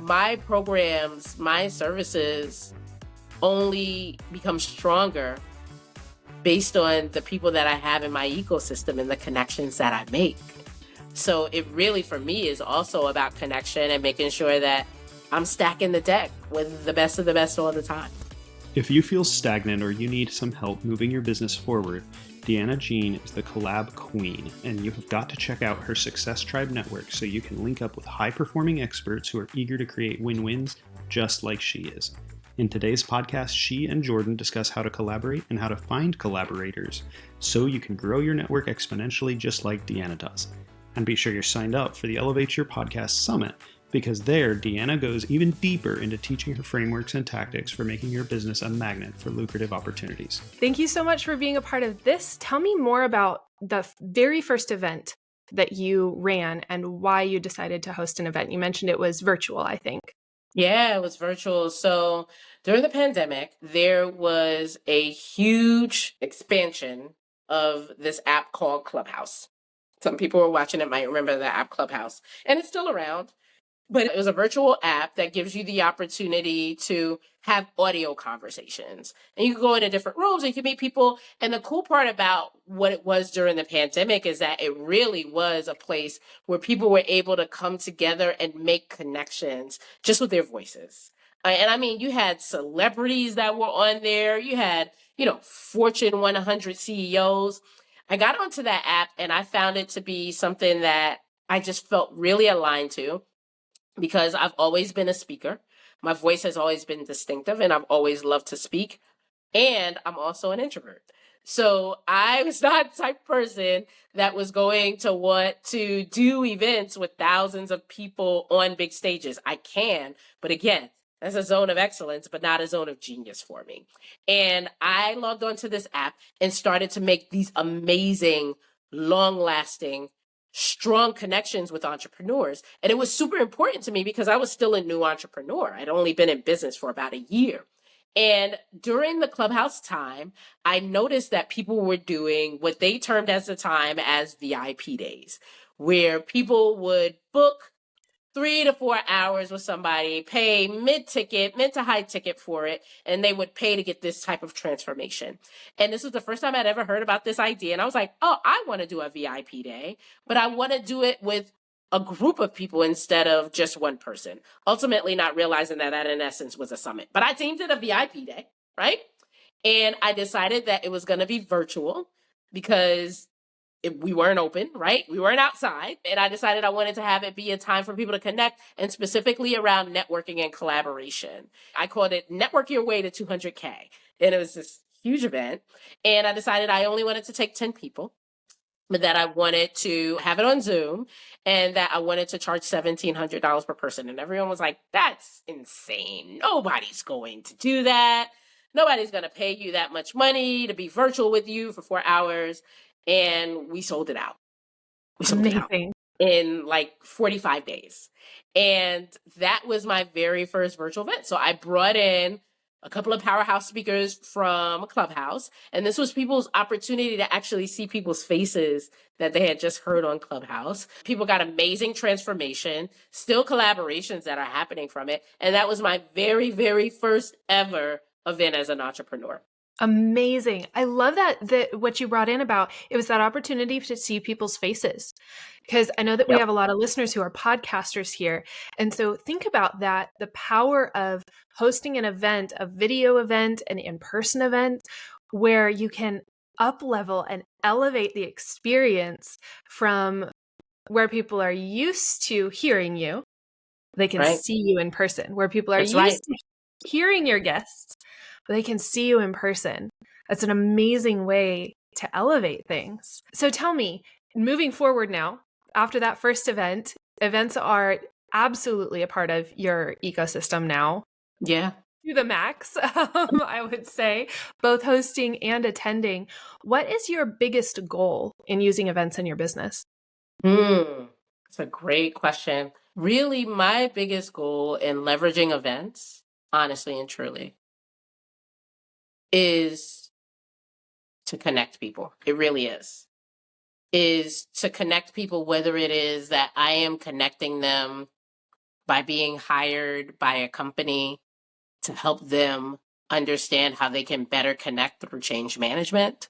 my programs, my services only become stronger based on the people that I have in my ecosystem and the connections that I make. So it really, for me, is also about connection and making sure that I'm stacking the deck with the best of the best all the time. If you feel stagnant or you need some help moving your business forward, Deana Jean is the collab queen, and you have got to check out her Success Tribe network so you can link up with high-performing experts who are eager to create win-wins just like she is. In today's podcast, she and Jordan discuss how to collaborate and how to find collaborators so you can grow your network exponentially just like Deanna does. And be sure you're signed up for the Elevate Your Podcast Summit, because there, Deanna goes even deeper into teaching her frameworks and tactics for making your business a magnet for lucrative opportunities. Thank you so much for being a part of this. Tell me more about the very first event that you ran and why you decided to host an event. You mentioned it was virtual, I think. Yeah, it was virtual. So during the pandemic, there was a huge expansion of this app called Clubhouse. Some people who were watching it might remember the app Clubhouse, and it's still around. But it was a virtual app that gives you the opportunity to have audio conversations. And you can go into different rooms and you can meet people. And the cool part about what it was during the pandemic is that it really was a place where people were able to come together and make connections just with their voices. And I mean, you had celebrities that were on there. You had, Fortune 100 CEOs. I got onto that app and I found it to be something that I just felt really aligned to, because I've always been a speaker. My voice has always been distinctive and I've always loved to speak. And I'm also an introvert. So I was not the type of person that was going to want to do events with thousands of people on big stages. I can, but again, that's a zone of excellence, but not a zone of genius for me. And I logged onto this app and started to make these amazing, long-lasting, strong connections with entrepreneurs. And it was super important to me because I was still a new entrepreneur. I'd only been in business for about a year. And during the Clubhouse time, I noticed that people were doing what they termed at the time as VIP days, where people would book 3 to 4 hours with somebody, pay mid to high ticket for it, and they would pay to get this type of transformation. And this was the first time I'd ever heard about this idea. And I was like, oh, I want to do a VIP day, but I want to do it with a group of people instead of just one person. Ultimately, not realizing that in essence was a summit. But I deemed it a VIP day, right? And I decided that it was going to be virtual because we weren't open, right? We weren't outside. And I decided I wanted to have it be a time for people to connect, and specifically around networking and collaboration. I called it Network Your Way to 200K. And it was this huge event. And I decided I only wanted to take 10 people, but that I wanted to have it on Zoom and that I wanted to charge $1,700 per person. And everyone was like, that's insane. Nobody's going to do that. Nobody's going to pay you that much money to be virtual with you for 4 hours. And we sold it out. Amazing. In like 45 days. And that was my very first virtual event. So I brought in a couple of powerhouse speakers from Clubhouse. And this was people's opportunity to actually see people's faces that they had just heard on Clubhouse. People got amazing transformation, still collaborations that are happening from it. And that was my very, very first ever event as an entrepreneur. Amazing. I love that what you brought in about it was that opportunity to see people's faces, because I know that we have a lot of listeners who are podcasters here. And so think about that, the power of hosting an event, a video event, an in-person event, where you can up-level and elevate the experience from where people are used to hearing you. They can see you in person, where people are used to hearing your guests. They can see you in person. That's an amazing way to elevate things. So tell me, moving forward now, after that first event, events are absolutely a part of your ecosystem now. Yeah. To the max, I would say, both hosting and attending. What is your biggest goal in using events in your business? That's a great question. Really, my biggest goal in leveraging events, honestly and truly, is to connect people. It really is to connect people, whether it is that I am connecting them by being hired by a company to help them understand how they can better connect through change management.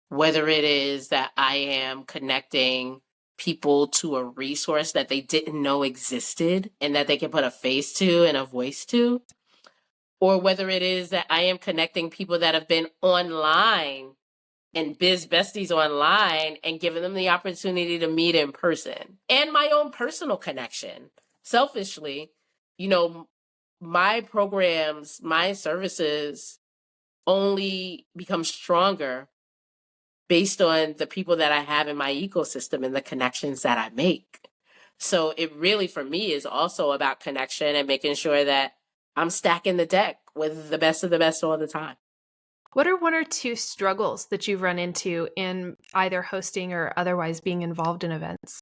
Whether it is that I am connecting people to a resource that they didn't know existed and that they can put a face to and a voice to, or whether it is that I am connecting people that have been online and biz besties online and giving them the opportunity to meet in person, and my own personal connection. Selfishly, you know, my programs, my services only become stronger based on the people that I have in my ecosystem and the connections that I make. So it really, for me, is also about connection and making sure that I'm stacking the deck with the best of the best all the time. What are one or two struggles that you've run into in either hosting or otherwise being involved in events?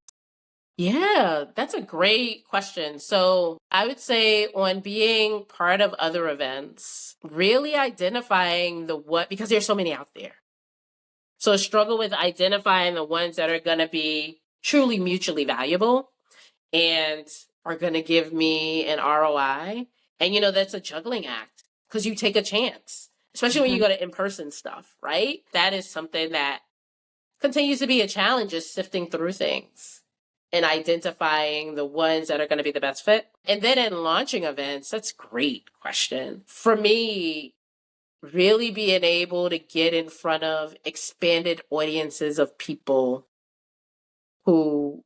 Yeah, that's a great question. So I would say on being part of other events, really identifying the what, because there's so many out there. So a struggle with identifying the ones that are going to be truly mutually valuable and are going to give me an ROI. And, that's a juggling act because you take a chance, especially when you go to in-person stuff, right? That is something that continues to be a challenge, is sifting through things and identifying the ones that are going to be the best fit. And then in launching events, that's a great question. For me, really being able to get in front of expanded audiences of people who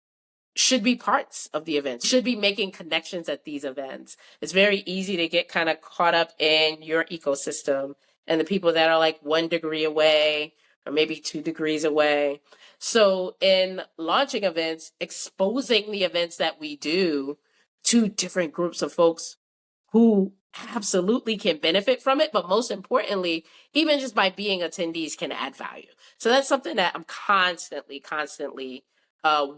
should be parts of the events, should be making connections at these events. It's very easy to get kind of caught up in your ecosystem and the people that are like 1 degree away or maybe 2 degrees away. So in launching events, exposing the events that we do to different groups of folks who absolutely can benefit from it, but most importantly, even just by being attendees can add value. So that's something that I'm constantly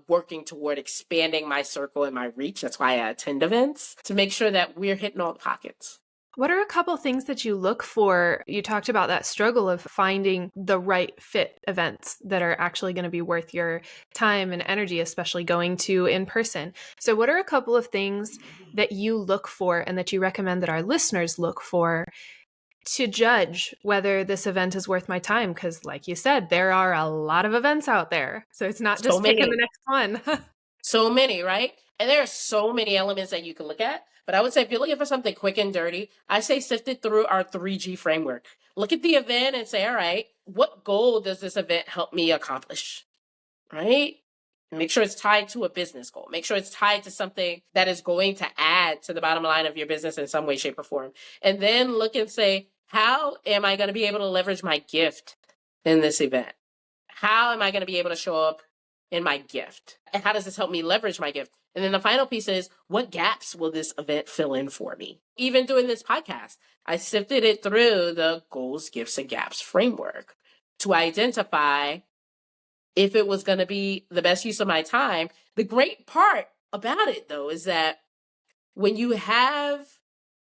working toward, expanding my circle and my reach. That's why I attend events, to make sure that we're hitting all the pockets. What are a couple things that you look for? You talked about that struggle of finding the right fit events that are actually going to be worth your time and energy, especially going to in person. So what are a couple of things that you look for and that you recommend that our listeners look for to judge whether this event is worth my time? Because like you said, there are a lot of events out there. So it's not just picking the next one. So many, right? And there are so many elements that you can look at. But I would say if you're looking for something quick and dirty, I say sift it through our 3G framework. Look at the event and say, all right, what goal does this event help me accomplish? Right? Make sure it's tied to a business goal. Make sure it's tied to something that is going to add to the bottom line of your business in some way, shape, or form. And then look and say, how am I going to be able to leverage my gift in this event? How am I going to be able to show up in my gift? And how does this help me leverage my gift? And then the final piece is, what gaps will this event fill in for me? Even doing this podcast, I sifted it through the goals, gifts, and gaps framework to identify if it was going to be the best use of my time. The great part about it, though, is that when you have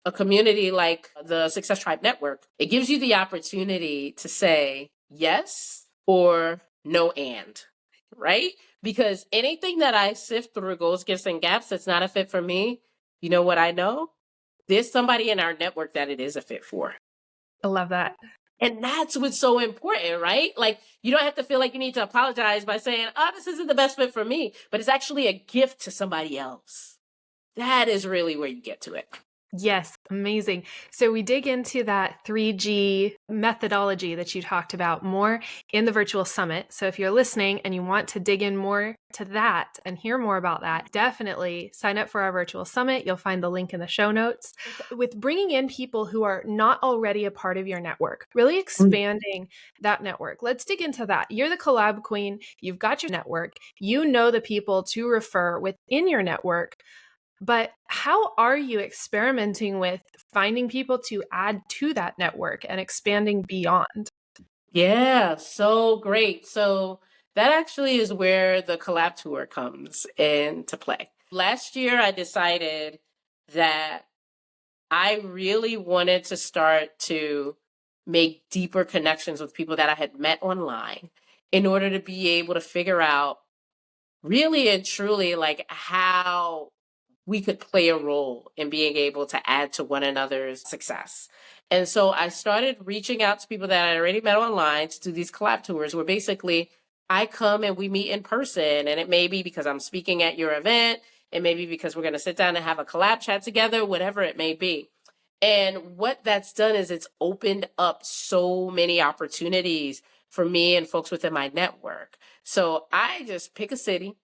a community like the Success Tribe Network, it gives you the opportunity to say yes or no and, right? Because anything that I sift through goals, gifts, and gaps that's not a fit for me, you know what I know? There's somebody in our network that it is a fit for. I love that. And that's what's so important, right? Like, you don't have to feel like you need to apologize by saying, oh, this isn't the best fit for me, but it's actually a gift to somebody else. That is really where you get to it. Yes, amazing. So we dig into that 3G methodology that you talked about more in the virtual summit. So if you're listening and you want to dig in more to that and hear more about that, definitely sign up for our virtual summit. You'll find the link in the show notes. With bringing in people who are not already a part of your network, really expanding that network. Let's dig into that. You're the collab queen. You've got your network. You know the people to refer within your network. But how are you experimenting with finding people to add to that network and expanding beyond? Yeah, so great. So that actually is where the collab tour comes into play. Last year, I decided that I really wanted to start to make deeper connections with people that I had met online in order to be able to figure out really and truly like how we could play a role in being able to add to one another's success. And so I started reaching out to people that I already met online to do these collab tours where basically I come and we meet in person. And it may be because I'm speaking at your event. It may be because we're going to sit down and have a collab chat together, whatever it may be. And what that's done is it's opened up so many opportunities for me and folks within my network. So I just pick a city.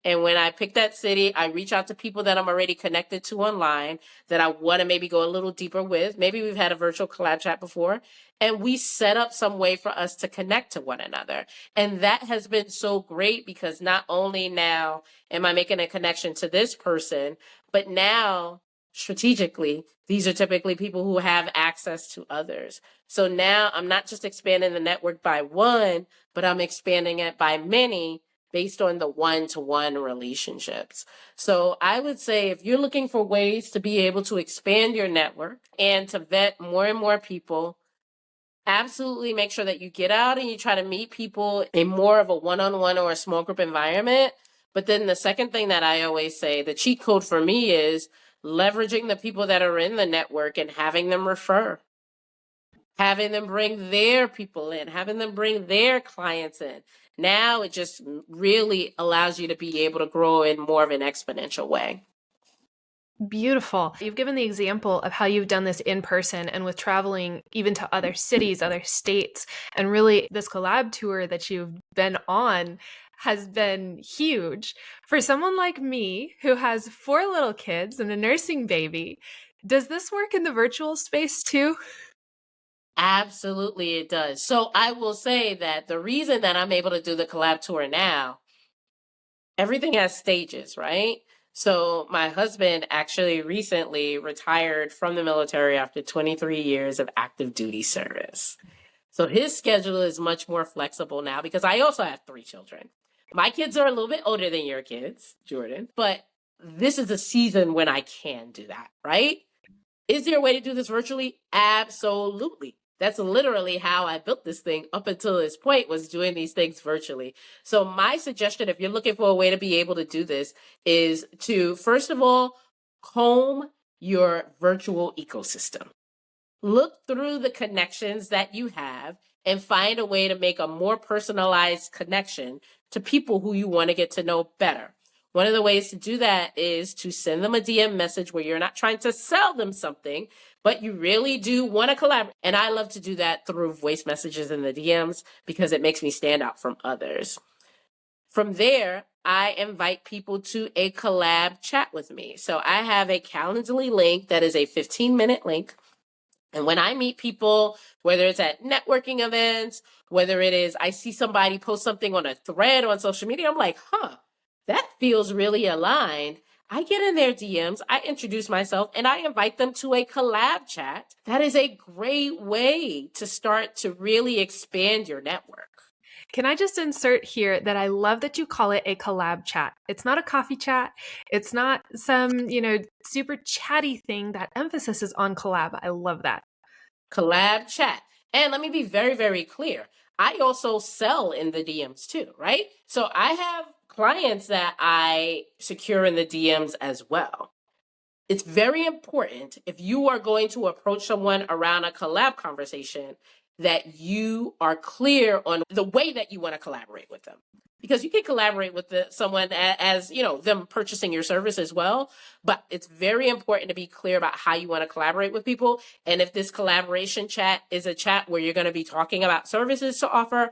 And when I pick that city, I reach out to people that I'm already connected to online that I want to maybe go a little deeper with. Maybe we've had a virtual collab chat before, and we set up some way for us to connect to one another. And that has been so great because not only now am I making a connection to this person, but now strategically, these are typically people who have access to others. So now I'm not just expanding the network by one, but I'm expanding it by many based on the one-to-one relationships. So I would say if you're looking for ways to be able to expand your network and to vet more and more people, absolutely make sure that you get out and you try to meet people in more of a one-on-one or a small group environment. But then the second thing that I always say, the cheat code for me is leveraging the people that are in the network and having them refer, having them bring their people in, having them bring their clients in. Now it just really allows you to be able to grow in more of an exponential way. Beautiful. You've given the example of how you've done this in person and with traveling even to other cities, other states. And really, this collab tour that you've been on has been huge. For someone like me who has 4 little kids and a nursing baby, does this work in the virtual space too? Absolutely, it does. So I will say that the reason that I'm able to do the collab tour now, everything has stages, right? So my husband actually recently retired from the military after 23 years of active duty service. So his schedule is much more flexible now because I also have 3 children. My kids are a little bit older than your kids, Jordan, but this is a season when I can do that, right? Is there a way to do this virtually? Absolutely. That's literally how I built this thing up until this point, was doing these things virtually. So my suggestion, if you're looking for a way to be able to do this, is to, first of all, comb your virtual ecosystem. Look through the connections that you have and find a way to make a more personalized connection to people who you want to get to know better. One of the ways to do that is to send them a DM message where you're not trying to sell them something, but you really do want to collaborate. And I love to do that through voice messages in the DMs because it makes me stand out from others. From there, I invite people to a collab chat with me. So I have a Calendly link that is a 15-minute link. And when I meet people, whether it's at networking events, whether it is I see somebody post something on a thread on social media, I'm like, that feels really aligned. I get in their DMs, I introduce myself, and I invite them to a collab chat. That is a great way to start to really expand your network. Can I just insert here that I love that you call it a collab chat? It's not a coffee chat. It's not some, super chatty thing. That emphasis is on collab. I love that. Collab chat. And let me be very, very clear. I also sell in the DMs too, right? So I have clients that I secure in the DMs as well. It's very important if you are going to approach someone around a collab conversation that you are clear on the way that you want to collaborate with them. Because you can collaborate with someone as, them purchasing your service as well. But it's very important to be clear about how you want to collaborate with people. And if this collaboration chat is a chat where you're going to be talking about services to offer,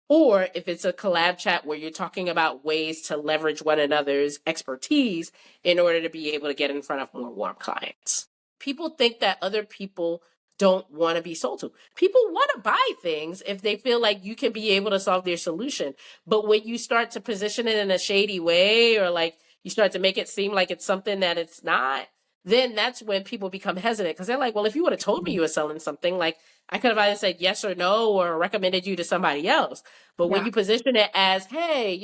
or if it's a collab chat where you're talking about ways to leverage one another's expertise in order to be able to get in front of more warm clients. People think that other people don't want to be sold to. People want to buy things if they feel like you can be able to solve their solution. But when you start to position it in a shady way, or like you start to make it seem like it's something that it's not, then that's when people become hesitant because they're like, well, if you would have told me you were selling something, like I could have either said yes or no or recommended you to somebody else. But when you position it as, hey,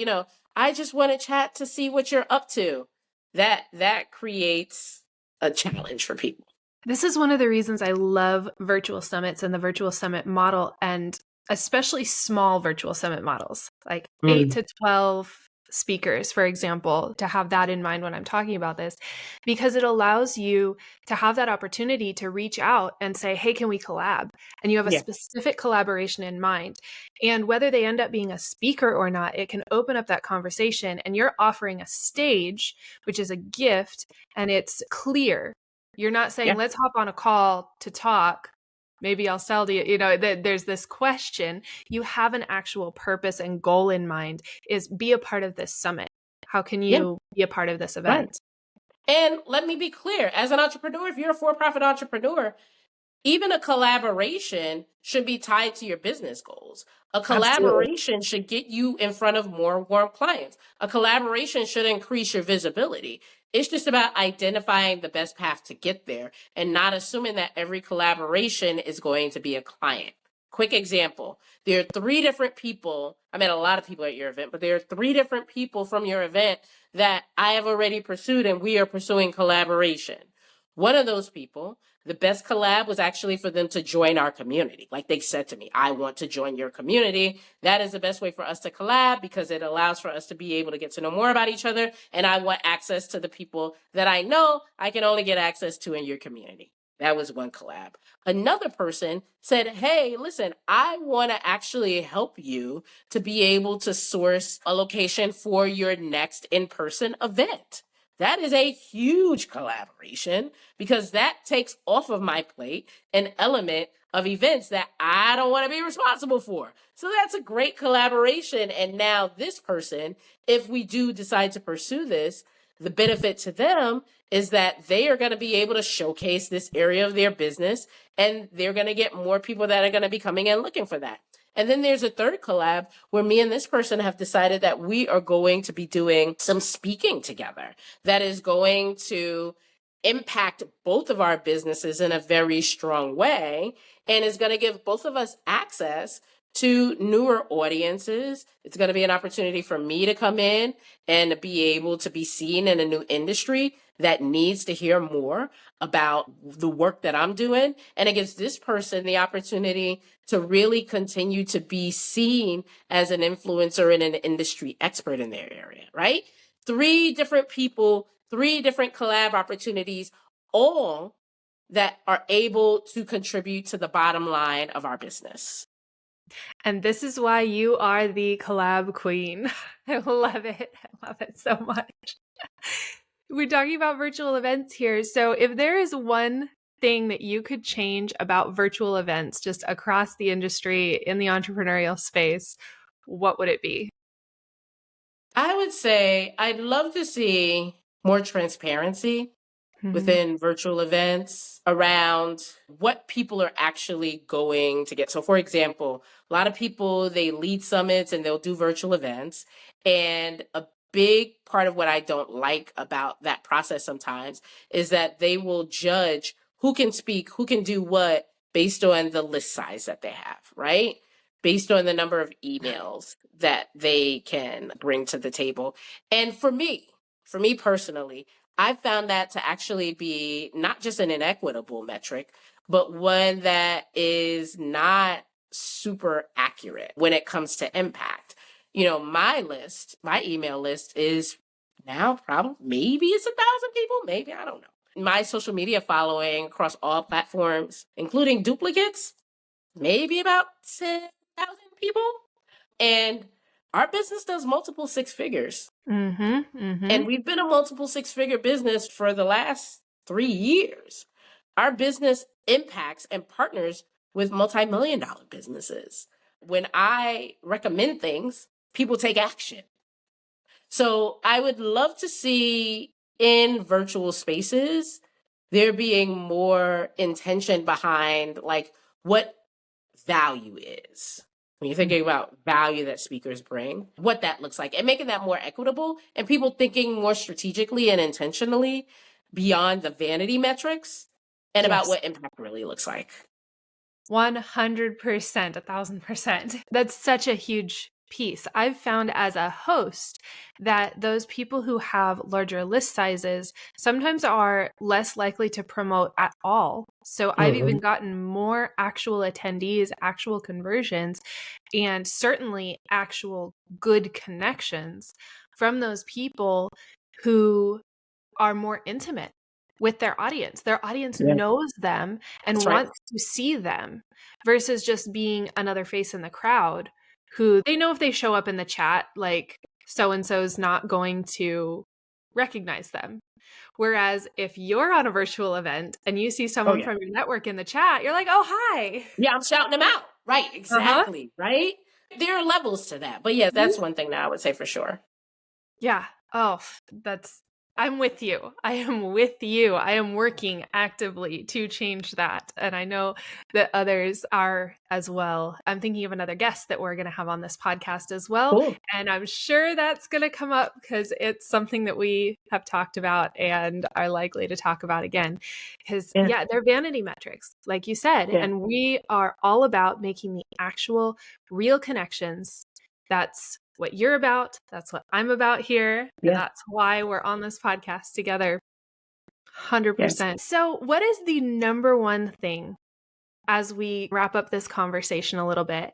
I just want to chat to see what you're up to, that creates a challenge for people. This is one of the reasons I love virtual summits and the virtual summit model, and especially small virtual summit models, like 8 to 12 speakers, for example, to have that in mind when I'm talking about this, because it allows you to have that opportunity to reach out and say, hey, can we collab? And you have a Yeah. specific collaboration in mind. And whether they end up being a speaker or not, it can open up that conversation. And you're offering a stage, which is a gift, and it's clear. You're not saying, Yeah. let's hop on a call to talk. Maybe I'll sell to you. You know, there's this question. You have an actual purpose and goal in mind, is be a part of this summit. How can Yeah. you be a part of this Right. event? And let me be clear, as an entrepreneur, if you're a for-profit entrepreneur, even a collaboration should be tied to your business goals. A Absolutely. collaboration should get you in front of more warm clients. A collaboration should increase your visibility. It's just about identifying the best path to get there and not assuming that every collaboration is going to be a client. Quick example. There are 3 different people. I met a lot of people at your event, but there are 3 different people from your event that I have already pursued, and we are pursuing collaboration. One of those people, the best collab was actually for them to join our community. Like they said to me, I want to join your community. That is the best way for us to collab because it allows for us to be able to get to know more about each other. And I want access to the people that I know I can only get access to in your community. That was one collab. Another person said, hey, listen, I want to actually help you to be able to source a location for your next in-person event. That is a huge collaboration because that takes off of my plate an element of events that I don't want to be responsible for. So that's a great collaboration. And now this person, if we do decide to pursue this, the benefit to them is that they are going to be able to showcase this area of their business, and they're going to get more people that are going to be coming and looking for that. And then there's a third collab where me and this person have decided that we are going to be doing some speaking together that is going to impact both of our businesses in a very strong way and is going to give both of us access to newer audiences. It's going to be an opportunity for me to come in and be able to be seen in a new industry that needs to hear more about the work that I'm doing. And it gives this person the opportunity to really continue to be seen as an influencer and an industry expert in their area, right? 3 different people, 3 different collab opportunities, all that are able to contribute to the bottom line of our business. And this is why you are the collab queen. I love it. I love it so much. We're talking about virtual events here. So if there is one thing that you could change about virtual events just across the industry in the entrepreneurial space, what would it be? I would say I'd love to see more transparency within virtual events around what people are actually going to get. So for example, a lot of people, they lead summits and they'll do virtual events. And a big part of what I don't like about that process sometimes is that they will judge who can speak, who can do what based on the list size that they have, right? Based on the number of emails that they can bring to the table. And for me personally, I found that to actually be not just an inequitable metric, but one that is not super accurate when it comes to impact. You know, my email list is now probably, maybe it's 1,000 people, maybe, I don't know. My social media following across all platforms, including duplicates, maybe about 10,000 people. And our business does multiple 6 figures. And we've been a multiple 6-figure business for the last 3 years. Our business impacts and partners with multi-million-dollar businesses. When I recommend things, people take action. So I would love to see in virtual spaces, there being more intention behind like what value is. When you're thinking about value that speakers bring, what that looks like, and making that more equitable, and people thinking more strategically and intentionally beyond the vanity metrics and about what impact really looks like. 100%, 1,000%. That's such a huge piece. I've found as a host that those people who have larger list sizes sometimes are less likely to promote at all. So I've even gotten more actual attendees, actual conversions, and certainly actual good connections from those people who are more intimate with their audience. Their audience Yeah. knows them and That's right. wants to see them versus just being another face in the crowd who they know if they show up in the chat, like so-and-so's not going to recognize them. Whereas if you're on a virtual event and you see Oh, someone yeah. from your network in the chat, you're like, oh, hi. Yeah, I'm shouting them out. Right, Uh-huh. exactly. Right? There are levels to that. But yeah, that's one thing that I would say for sure. Yeah. Oh, I'm with you. I am with you. I am working actively to change that. And I know that others are as well. I'm thinking of another guest that we're going to have on this podcast as well. Cool. And I'm sure that's going to come up because it's something that we have talked about and are likely to talk about again. Because, Yeah. yeah, they're vanity metrics, like you said. Yeah. And we are all about making the actual real connections. That's what you're about. That's what I'm about here. Yeah. And that's why we're on this podcast together. 100%. Yes. So, what is the number one thing as we wrap up this conversation a little bit?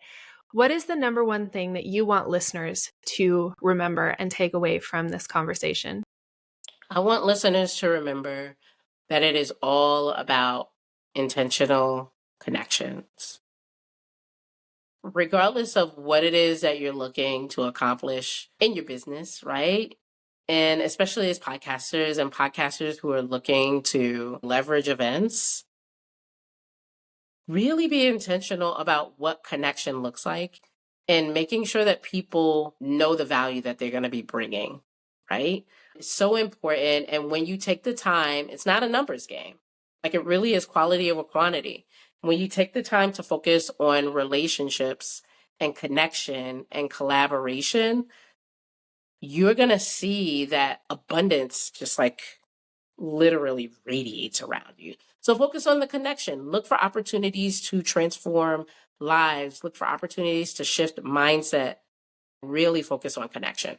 What is the number one thing that you want listeners to remember and take away from this conversation? I want listeners to remember that it is all about intentional connections. Regardless of what it is that you're looking to accomplish in your business, right? And especially as podcasters who are looking to leverage events, really be intentional about what connection looks like and making sure that people know the value that they're going to be bringing, right? It's so important. And when you take the time, it's not a numbers game. Like it really is quality over quantity. When you take the time to focus on relationships and connection and collaboration, you're going to see that abundance just like literally radiates around you. So focus on the connection. Look for opportunities to transform lives. Look for opportunities to shift mindset. Really focus on connection.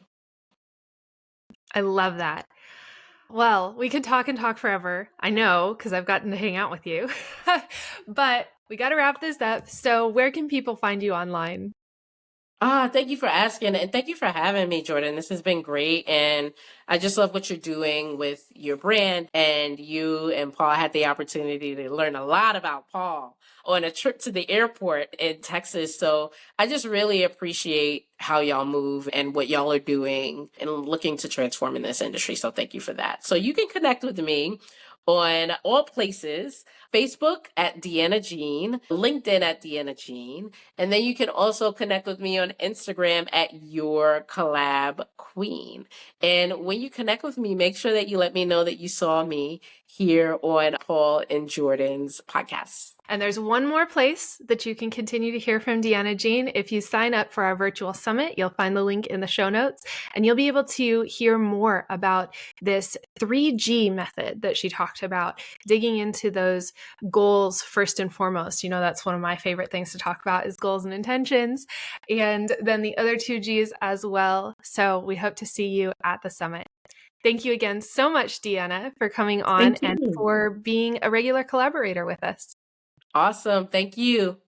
I love that. Well, we could talk and talk forever. I know, because I've gotten to hang out with you. But we got to wrap this up. So, where can people find you online? Thank you for asking and thank you for having me, Jordan. This has been great. And I just love what you're doing with your brand. And you and Paul had the opportunity to learn a lot about Paul on a trip to the airport in Texas. So I just really appreciate how y'all move and what y'all are doing and looking to transform in this industry. So thank you for that. So you can connect with me on all places. Facebook at Deana Jean, LinkedIn at Deana Jean, and then you can also connect with me on Instagram at Your Collab Queen. And when you connect with me, make sure that you let me know that you saw me here on Paul and Jordan's podcast. And there's one more place that you can continue to hear from Deana Jean. If you sign up for our virtual summit, you'll find the link in the show notes, and you'll be able to hear more about this 3G method that she talked about, digging into those goals first and foremost. You know, that's one of my favorite things to talk about is goals and intentions, and then the other 2Gs as well. So we hope to see you at the summit. Thank you again so much, Deanna, for coming on and for being a regular collaborator with us. Awesome. Thank you.